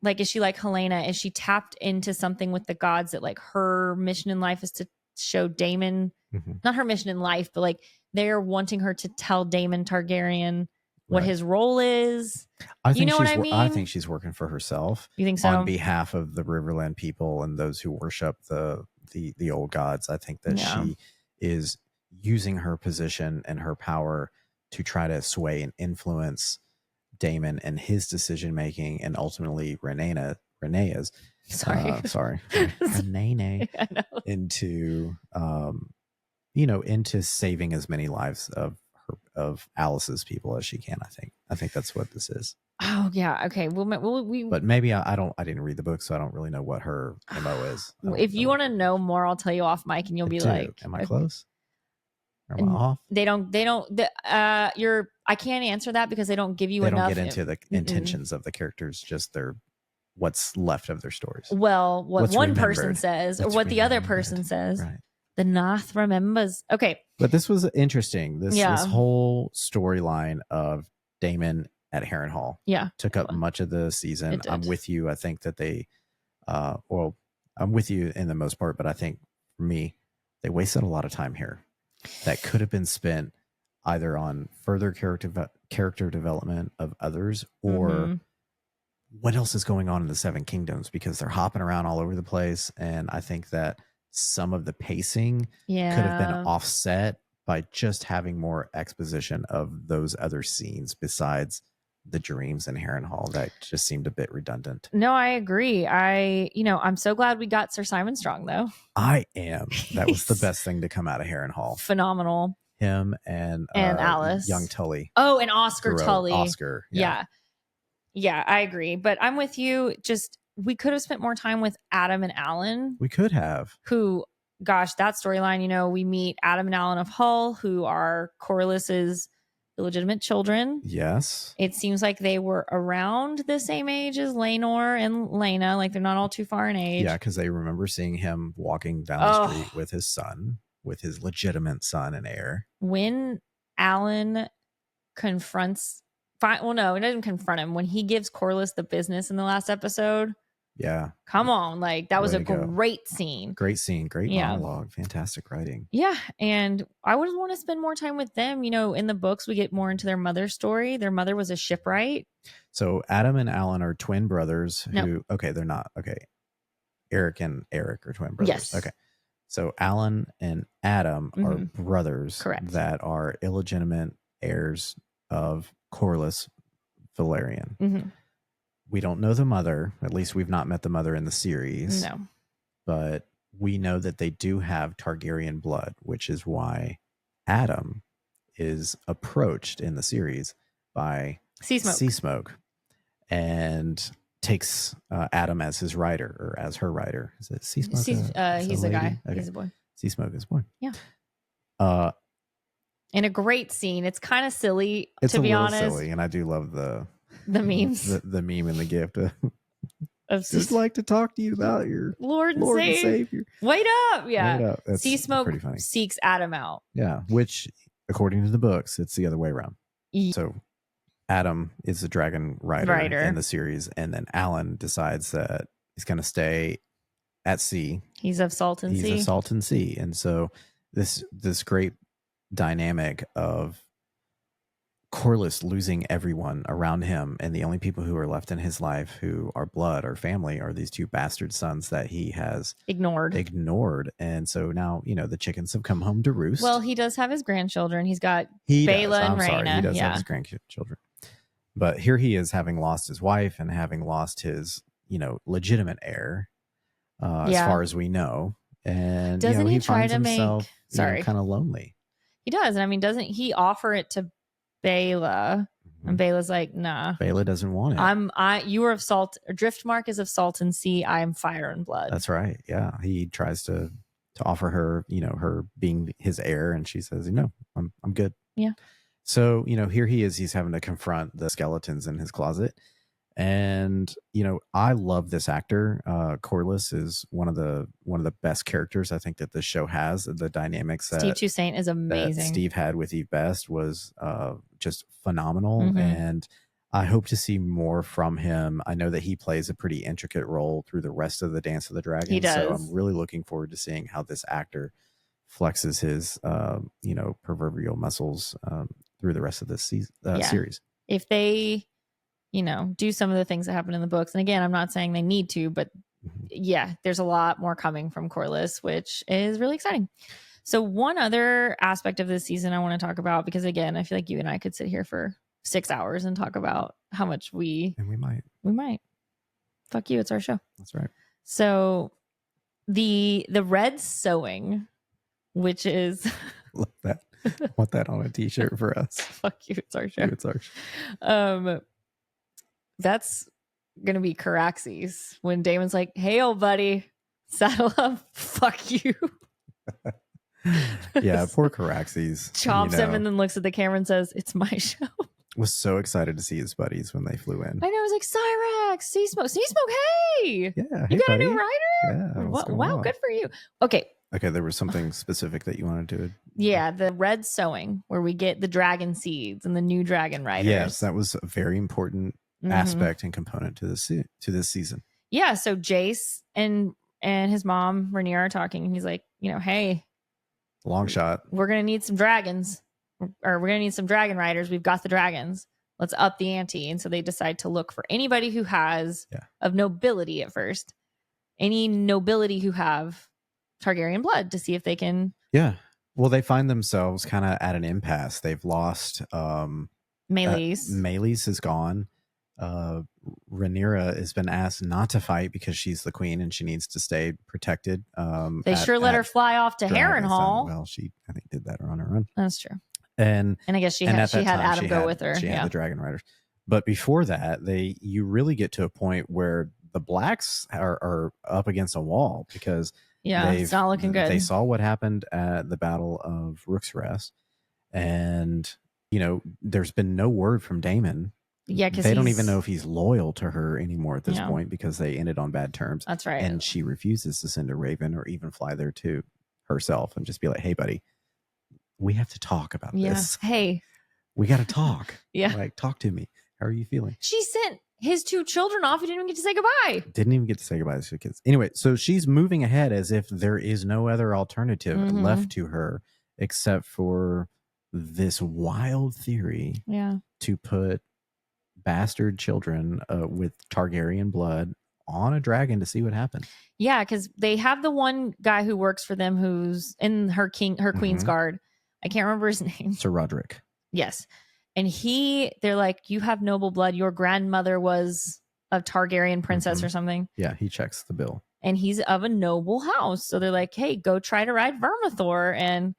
is she like Helena? Is she tapped into something with the gods that her mission in life is to show Daemon, not her mission in life, but they're wanting her to tell Daemon Targaryen what his role is. I think she's working for herself. You think so? On behalf of the Riverland people and those who worship the old gods. I think that she is using her position and her power to try to sway and influence Daemon and his decision making, and ultimately Rhaenyra Renee is. Sorry. Renee into into saving as many lives of Alice's people as she can. I think that's what this is. Oh yeah. Okay. But maybe I didn't read the book, so I don't really know what her MO is. If you want to know more, I'll tell you off mic, and you'll be like, "Am I close? Am I off?" They don't. I can't answer that because they don't give you enough. They don't get into the intentions of the characters, just what's left of their stories. Well, what one person says or what the other person says. Right. The Nath remembers. Okay. But this was interesting. This whole storyline of Damon at Harrenhal took up much of the season. I'm with you. I think that they, I'm with you in the most part, but I think for me, they wasted a lot of time here that could have been spent either on further character development of others or what else is going on in the Seven Kingdoms, because they're hopping around all over the place. And I think that some of the pacing could have been offset by just having more exposition of those other scenes besides the dreams in Harrenhal that just seemed a bit redundant. No, I agree. I'm so glad we got Sir Simon Strong though. I am. That was the best thing to come out of Harrenhal. Phenomenal. Him and Alice. Young Tully. Oh, and Oscar Tully. Oscar. Yeah. Yeah, I agree. But I'm with you. Just we could have spent more time with Adam and Alan. We could have. Who, gosh, that storyline, we meet Adam and Alan of Hull, who are Corliss's illegitimate children. Yes. It seems like they were around the same age as Laenor and Lena. Like they're not all too far in age. Yeah, because they remember seeing him walking down the street with his son, with his legitimate son and heir. When Alan confronts... Well, no, it doesn't confront him. When he gives Corlys the business in the last episode... Yeah. Come on. Like that was a great scene. Great scene. Great monologue. Fantastic writing. Yeah. And I would want to spend more time with them. In the books, we get more into their mother's story. Their mother was a shipwright. So Adam and Alan are twin brothers who, okay, they're not. Okay. Eric and Eric are twin brothers. Yes. Okay. So Alan and Adam are brothers. Correct. That are illegitimate heirs of Corlys Velaryon. Mm-hmm. We don't know the mother. At least we've not met the mother in the series. No. But we know that they do have Targaryen blood, which is why Adam is approached in the series by Sea Smoke and takes Adam as his rider or as her rider. Is it Sea Smoke? He's a guy. Okay. He's a boy. Sea Smoke is a boy. Yeah. In a great scene. It's kind of silly, to be honest. It's silly, and I do love the memes. The meme and the gift. Just like to talk to you about your Lord and Savior. Wait up. Yeah. Wait up. Sea Smoke seeks Adam out. Yeah. Which, according to the books, it's the other way around. So Adam is the dragon rider in the series, and then Alan decides that he's going to stay at sea. He's of Salton Sea. He's of Salton Sea. And so this great dynamic of Corlys losing everyone around him, and the only people who are left in his life who are blood or family are these two bastard sons that he has ignored. And so now, the chickens have come home to roost. Well, he does have his grandchildren. He's got Baela and Rhaena. He does have his grandchildren. But here he is, having lost his wife and having lost his, legitimate heir, as far as we know. And doesn't he try finds to himself, kind of lonely. He does. And I mean, doesn't he offer it to Baela? And Baela's like, nah. Baela doesn't want it. You are of salt. Driftmark is of Salton Sea. I am fire and blood. That's right. Yeah. He tries to offer her, her being his heir, and she says, no, I'm good. Yeah. So, here he is. He's having to confront the skeletons in his closet. And, I love this actor. Corlys is one of the best characters I think that this show has. The dynamics that Steve Toussaint is amazing. That Steve had with Eve Best was just phenomenal. And I hope to see more from him. I know that he plays a pretty intricate role through the rest of the Dance of the Dragon. He does. So I'm really looking forward to seeing how this actor flexes his, proverbial muscles through the rest of this series. If they, do some of the things that happen in the books. And again, I'm not saying they need to, but yeah, there's a lot more coming from Corlys, which is really exciting. So one other aspect of this season I want to talk about, because again, I feel like you and I could sit here for 6 hours and talk about how much we might. We might. Fuck you. It's our show. That's right. So the red sewing, which is love that. I want that on a t-shirt for us. Fuck you. It's our show. It's our show. That's gonna be Caraxes when Damon's like, "Hey, old buddy, saddle up." Fuck you. Yeah, poor Caraxes chomps him and then looks at the camera and says, "It's my show." Was so excited to see his buddies when they flew in. I know. I was like, Cyrax, Seasmoke, hey, yeah, you got buddy. a new rider? Yeah, wow, good for you. Okay, there was something specific that you wanted to. Yeah, the red sewing where we get the dragon seeds and the new dragon riders. Yes, that was a very important aspect and component to this season. Yeah, so Jace and his mom Rhaenyra are talking, and he's like, hey, long shot, we're gonna need some dragons, or we're gonna need some dragon riders. We've got the dragons. Let's up the ante. And so they decide to look for anybody who has of nobility at first, any nobility who have Targaryen blood to see if they can. Yeah. Well, they find themselves kind of at an impasse. They've lost Meleys. Meleys is gone. Rhaenyra has been asked not to fight because she's the queen and she needs to stay protected. They let her fly off to Harrenhal. Well, she I think did that on her own. That's true. And I guess she had Adam go with her. She had the dragon riders. But before that, you really get to a point where the blacks are up against a wall because it's not looking good. They saw what happened at the Battle of Rook's Rest, and there's been no word from Daemon. Yeah, because they don't even know if he's loyal to her anymore at this point because they ended on bad terms. That's right. And she refuses to send a raven or even fly there to herself and just be like, "Hey, buddy, we have to talk about this. Hey, we got to talk. Yeah, like talk to me. How are you feeling?" She sent his 2 children off. He didn't even get to say goodbye. Didn't even get to say goodbye to 2 kids. Anyway, so she's moving ahead as if there is no other alternative left to her except for this wild theory to put bastard children with Targaryen blood on a dragon to see what happens. Yeah, because they have the one guy who works for them who's in her queen's guard. I can't remember his name. Sir Roderick. Yes. And they're like, "You have noble blood. Your grandmother was a Targaryen princess or something." Yeah, he checks the bill. And he's of a noble house. So they're like, "Hey, go try to ride Vermithor." And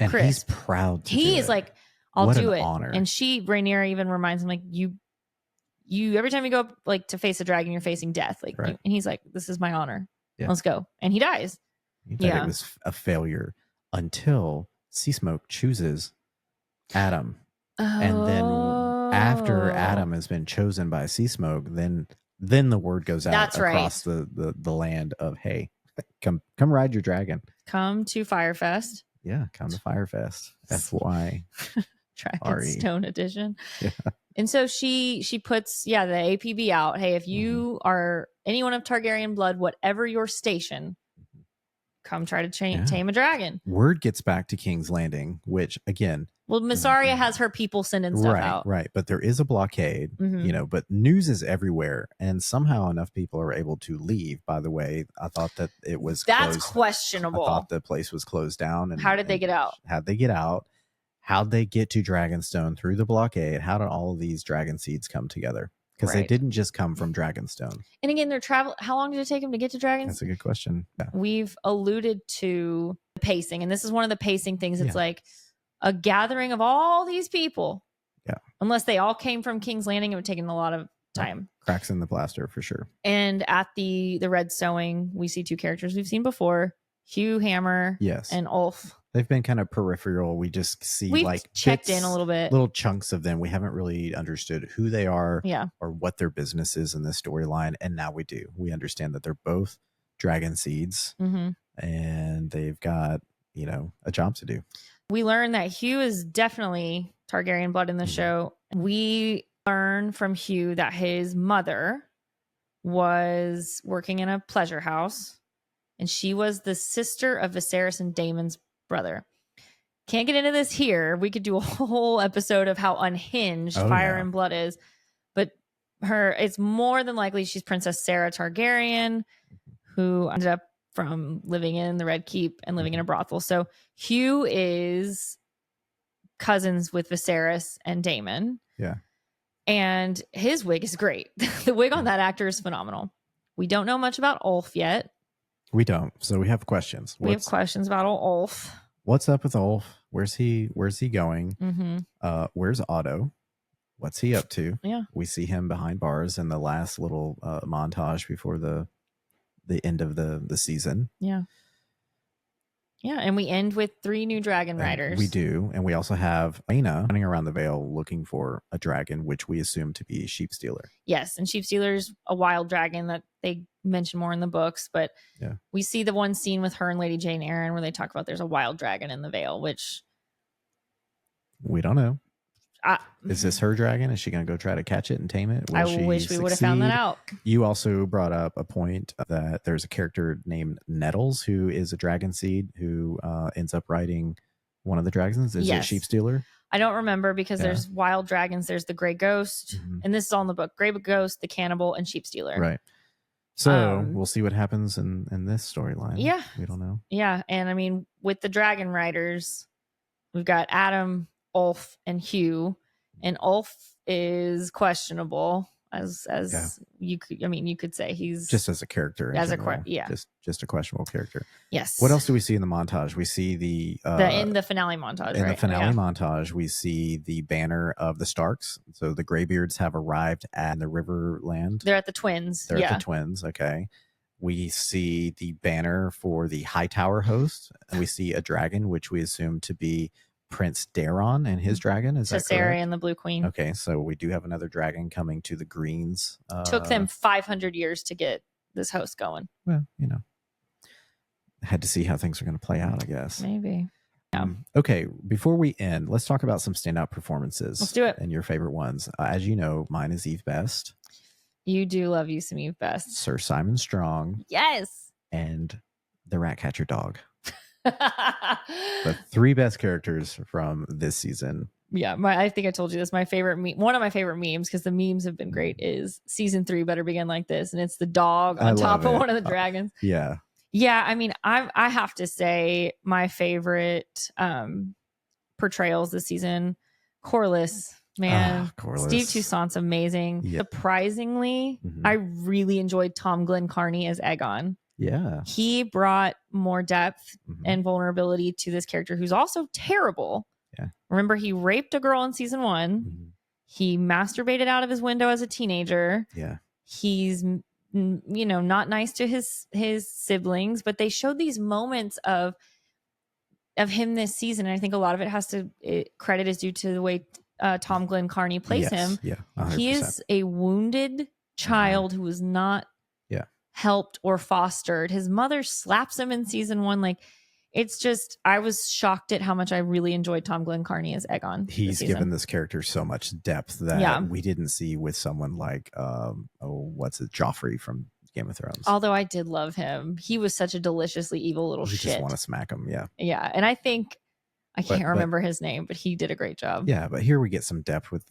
Chris, he's proud to he do is it. Like, "I'll what do an it." Honor. And Rhaenyra even reminds him, like, you every time you go up, like, to face a dragon, you're facing death. Like, and he's like, "This is my honor. Yeah. Let's go." And he dies. It was a failure until Seasmoke chooses Adam. And then after Adam has been chosen by Seasmoke, then the word goes out across the land of, "Hey, come ride your dragon. Come to Firefest." Yeah, come to Firefest. FY. Dragonstone edition. Yeah. And so she puts the APB out. "Hey, if you are anyone of Targaryen blood, whatever your station, come try to tame a dragon." Word gets back to King's Landing, which again, Missaria has her people sending stuff out. Right. But there is a blockade, but news is everywhere. And somehow enough people are able to leave. By the way, I thought that it was That's closed. Questionable. I thought the place was closed down. And how did they get out? How'd they get out? How'd they get to Dragonstone through the blockade? How did all of these dragon seeds come together? Because they didn't just come from Dragonstone. And again, how long did it take them to get to Dragonstone? That's a good question. Yeah. We've alluded to the pacing, and this is one of the pacing things. It's like a gathering of all these people. Yeah. Unless they all came from King's Landing, it would take a lot of time. Cracks in the plaster for sure. And at the red sewing, we see 2 characters we've seen before: Hugh Hammer and Ulf. They've been kind of peripheral. We just see We've checked in a little bit, little chunks of them. We haven't really understood who they are or what their business is in this storyline. And now we do. We understand that they're both dragon seeds and they've got, a job to do. We learn that Hugh is definitely Targaryen blood in the show. We learn from Hugh that his mother was working in a pleasure house, and she was the sister of Viserys and Daemon's brother. Can't get into this here. We could do a whole episode of how unhinged Fire and Blood is, but it's more than likely she's Princess Sarah Targaryen, who ended up from living in the Red Keep and living in a brothel. So Hugh is cousins with Viserys and Daemon. Yeah. And his wig is great. The wig on that actor is phenomenal. We don't know much about Ulf yet. We don't. So we have questions. We have questions about Ulf. What's up with Ulf? Where's he going? Mm-hmm. Where's Otto? What's he up to? Yeah. We see him behind bars in the last little montage before the end of the season. Yeah. Yeah, and we end with 3 new dragon riders. We do, and we also have Lena running around the Vale looking for a dragon, which we assume to be Sheep Stealer. Yes, and Sheep Stealer's a wild dragon that they mention more in the books, but we see the one scene with her and Lady Jane Eyre where they talk about there's a wild dragon in the Vale, which we don't know. Is this her dragon? Is she going to go try to catch it and tame it? I wish we would have found that out. You also brought up a point that there's a character named Nettles who is a dragon seed who ends up riding one of the dragons. Is it Sheep Stealer? I don't remember because there's wild dragons. There's the Gray Ghost, and this is all in the book. Gray Ghost, the Cannibal, and Sheep Stealer. Right. So we'll see what happens in this storyline. Yeah. We don't know. Yeah. And I mean, with the dragon riders, we've got Adam, Ulf, and Hugh, and Ulf is questionable as you could say he's just as a character just a questionable character. Yes. What else do we see in the montage? We see the in the finale montage. In the finale montage, we see the banner of the Starks. So the Greybeards have arrived at the Riverland. They're at the Twins. They're at the Twins. Okay. We see the banner for the Hightower host, and we see a dragon, which we assume to be Prince Daron and his dragon. Is that correct? and the Blue Queen. Okay, so we do have another dragon coming to the Greens. Took them 500 years to get this host going. Well, had to see how things are going to play out, I guess. Maybe. Yeah. Okay, before we end, let's talk about some standout performances. Let's do it. And your favorite ones. As you know, mine is Eve Best. You do love you some Eve Best. Sir Simon Strong. Yes. And the Ratcatcher dog. The 3 best characters from this season. Yeah, I think I told you this. My favorite one of my favorite memes, because the memes have been great, is season 3 better begin like this, and it's the dog on top of one of the dragons. Yeah. I mean, I have to say my favorite portrayals this season, Corlys. Man, Steve Toussaint's amazing. Yep. Surprisingly, I really enjoyed Tom Glencarney as Aegon. Yeah. He brought more depth and vulnerability to this character who's also terrible. Yeah. Remember, he raped a girl in season 1. He masturbated out of his window as a teenager. Yeah. He's, not nice to his siblings, but they showed these moments of him this season. And I think a lot of credit is due to the way Tom Glencarney plays him. Yeah. 100%. He is a wounded child who was not helped or fostered. His mother slaps him in season 1. Like, it's just, I was shocked at how much I really enjoyed Tom Glencarney as Aegon. He's given this character so much depth that we didn't see with someone like Joffrey from Game of Thrones. Although I did love him. He was such a deliciously evil little shit. You just want to smack him. Yeah. And I think I can't remember his name, but he did a great job. Yeah, but here we get some depth with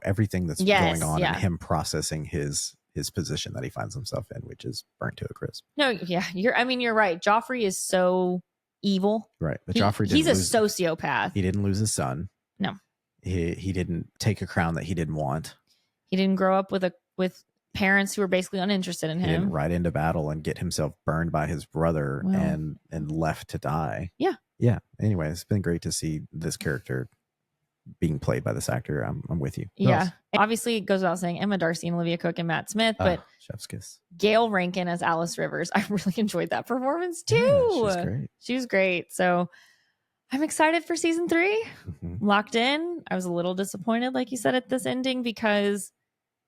everything that's going on and him processing his position that he finds himself in, which is burnt to a crisp. No, yeah, you're right. Joffrey is so evil. Right. But Joffrey he's a sociopath. He didn't lose his son. No. He didn't take a crown that he didn't want. He didn't grow up with parents who were basically uninterested in him. He didn't ride into battle and get himself burned by his brother and left to die. Yeah. Yeah. Anyway, it's been great to see this character being played by this actor. I'm with you. Yeah. Obviously, it goes without saying Emma Darcy and Olivia Cook and Matt Smith, but chef's kiss. Gail Rankin as Alice Rivers. I really enjoyed that performance too. Yeah, she's great. She was great. So I'm excited for season 3. Locked in. I was a little disappointed, like you said, at this ending because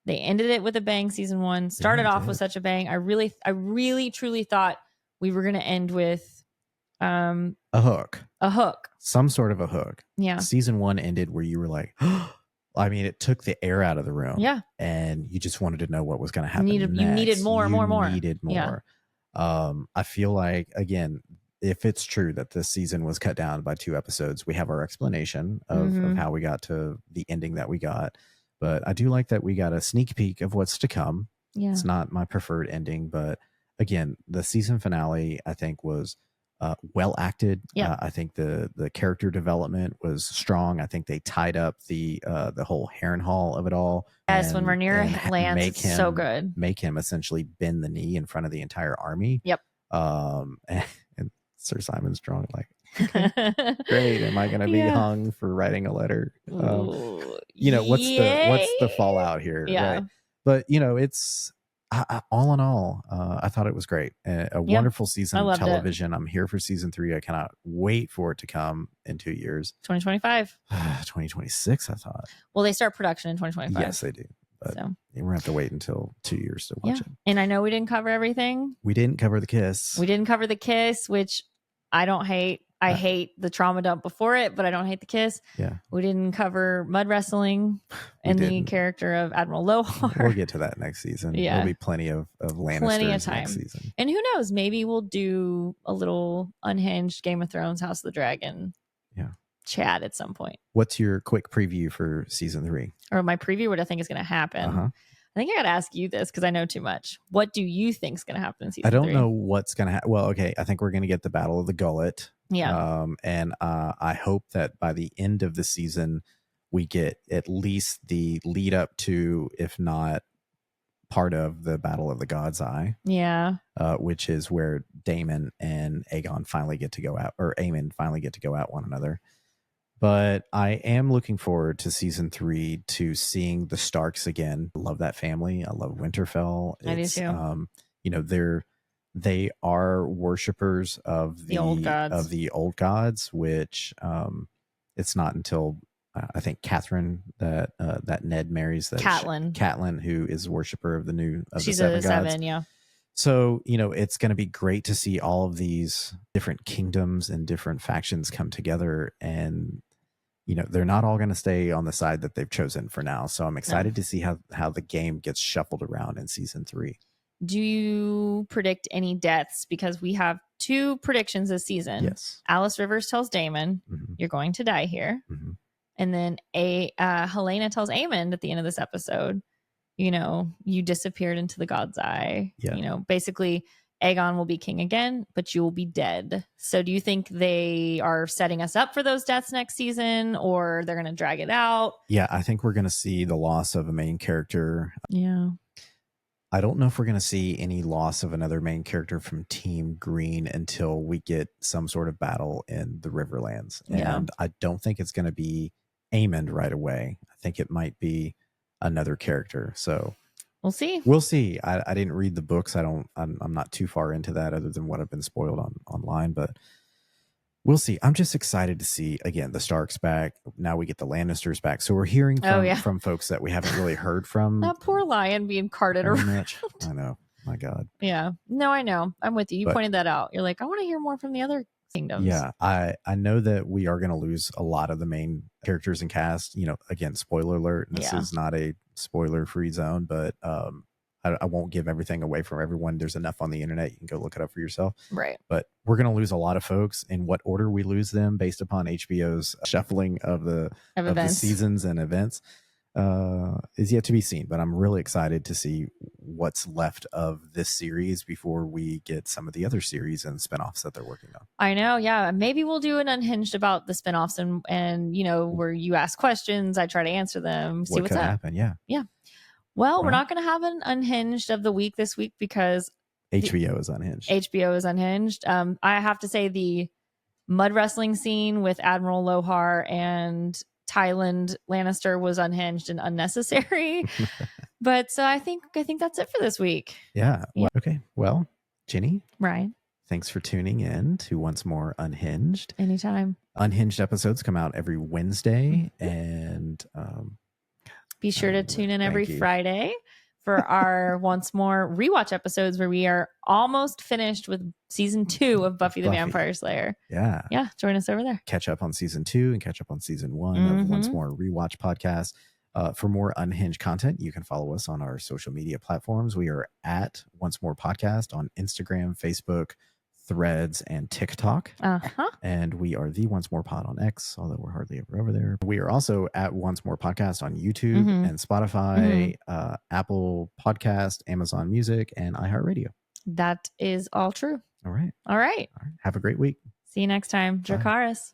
they ended it with a bang. Season 1 started off with such a bang. I really truly thought we were going to end with a hook. Some sort of a hook. Yeah. Season 1 ended where you were like, I mean, it took the air out of the room. Yeah. And you just wanted to know what was going to happen. You needed more. Yeah. I feel like, again, if it's true that this season was cut down by 2 episodes, we have our explanation of how we got to the ending that we got. But I do like that we got a sneak peek of what's to come. Yeah. It's not my preferred ending, but again, the season finale, I think, was well acted. Yeah. I think the character development was strong. I think they tied up the whole Harrenhal of it all. Yes, when Rhaenyra lands, it's so good. Make him essentially bend the knee in front of the entire army. Yep. And Sir Simon Strong, like, okay, great. Am I going to be hung for writing a letter? You know, what's the fallout here? Yeah. Right? But you know, it's all in all, I thought it was great. A wonderful season of television. I'm here for season 3. I cannot wait for it to come in 2 years. 2025. 2026, I thought. Well, they start production in 2025. Yes, they do. But we're going to have to wait until 2 years to watch it. And I know we didn't cover everything. We didn't cover the kiss. Which I don't hate. I hate the trauma dump before it, but I don't hate the kiss. Yeah. We didn't cover mud wrestling and the character of Admiral Lohar. We'll get to that next season. Yeah. There'll be plenty of Lannisters plenty of time next season. And who knows? Maybe we'll do a little Unhinged Game of Thrones House of the Dragon chat at some point. What's your quick preview for season 3? Or my preview, what I think is going to happen. I think I got to ask you this because I know too much. What do you think is going to happen in season 3? I don't know what's going to happen. Well, okay. I think we're going to get the Battle of the Gullet. Yeah. And I hope that by the end of the season, we get at least the lead up to, if not part of, the Battle of the God's Eye. Yeah. Which is where Daemon and Aegon finally get to go out, or Aemon finally get to go at one another. But I am looking forward to season 3 to seeing the Starks again. I love that family. I love Winterfell. I do too. You know, they are worshippers of the old gods, which it's not until I think Catherine that Ned marries Catelyn, who is a worshiper of She's the seven a gods. 7, yeah. So, you know, it's going to be great to see all of these different kingdoms and different factions come together, and you know, they're not all going to stay on the side that they've chosen for now. So I'm excited to see how the game gets shuffled around in season 3. Do you predict any deaths? Because we have 2 predictions this season. Yes. Alice Rivers tells Daemon, you're going to die here. Mm-hmm. And then Helena tells Aemond at the end of this episode, you know, you disappeared into the God's Eye. Yeah. You know, basically Aegon will be king again, but you will be dead. So do you think they are setting us up for those deaths next season, or they're going to drag it out? Yeah, I think we're going to see the loss of a main character. Yeah. I don't know if we're going to see any loss of another main character from Team Green until we get some sort of battle in the Riverlands. And I don't think it's going to be Aemond right away. I think it might be another character. So we'll see. I didn't read the books. I'm not too far into that other than what I've been spoiled online, but we'll see. I'm just excited to see, again, the Starks back. Now we get the Lannisters back. So we're hearing from folks that we haven't really heard from. That poor lion being carted around. I know. My God. Yeah. No, I know. I'm with you. You pointed that out. You're like, I want to hear more from the other kingdoms. Yeah. I know that we are going to lose a lot of the main characters and cast. You know, again, spoiler alert. This is not a spoiler-free zone, but I won't give everything away from everyone. There's enough on the internet. You can go look it up for yourself. Right. But we're going to lose a lot of folks. In what order we lose them based upon HBO's shuffling of the seasons and events is yet to be seen. But I'm really excited to see what's left of this series before we get some of the other series and spinoffs that they're working on. I know. Yeah. Maybe we'll do an Unhinged about the spinoffs and you know, where you ask questions, I try to answer them, see what's happen. Yeah. Yeah. Well, we're not going to have an Unhinged of the week this week because HBO is unhinged. HBO is unhinged. I have to say the mud wrestling scene with Admiral Lohar and Tyland Lannister was unhinged and unnecessary. But so I think that's it for this week. Yeah. Well, okay. Well, Jenny. Ryan. Thanks for tuning in to Once More Unhinged. Anytime. Unhinged episodes come out every Wednesday, and be sure to tune in every Friday for our Once More rewatch episodes, where we are almost finished with season 2 of Buffy the Vampire Slayer. Yeah. Yeah. Join us over there. Catch up on season 2 and catch up on season 1 of Once More Rewatch podcast. For more Unhinged content, you can follow us on our social media platforms. We are at Once More Podcast on Instagram, Facebook, Threads, and TikTok. And we are the Once More Pod on X, although we're hardly ever over there. We are also at Once More Podcast on YouTube and Spotify, Apple Podcast, Amazon Music, and iHeartRadio. That is all true. All right. All right. Have a great week. See you next time. Dracarys.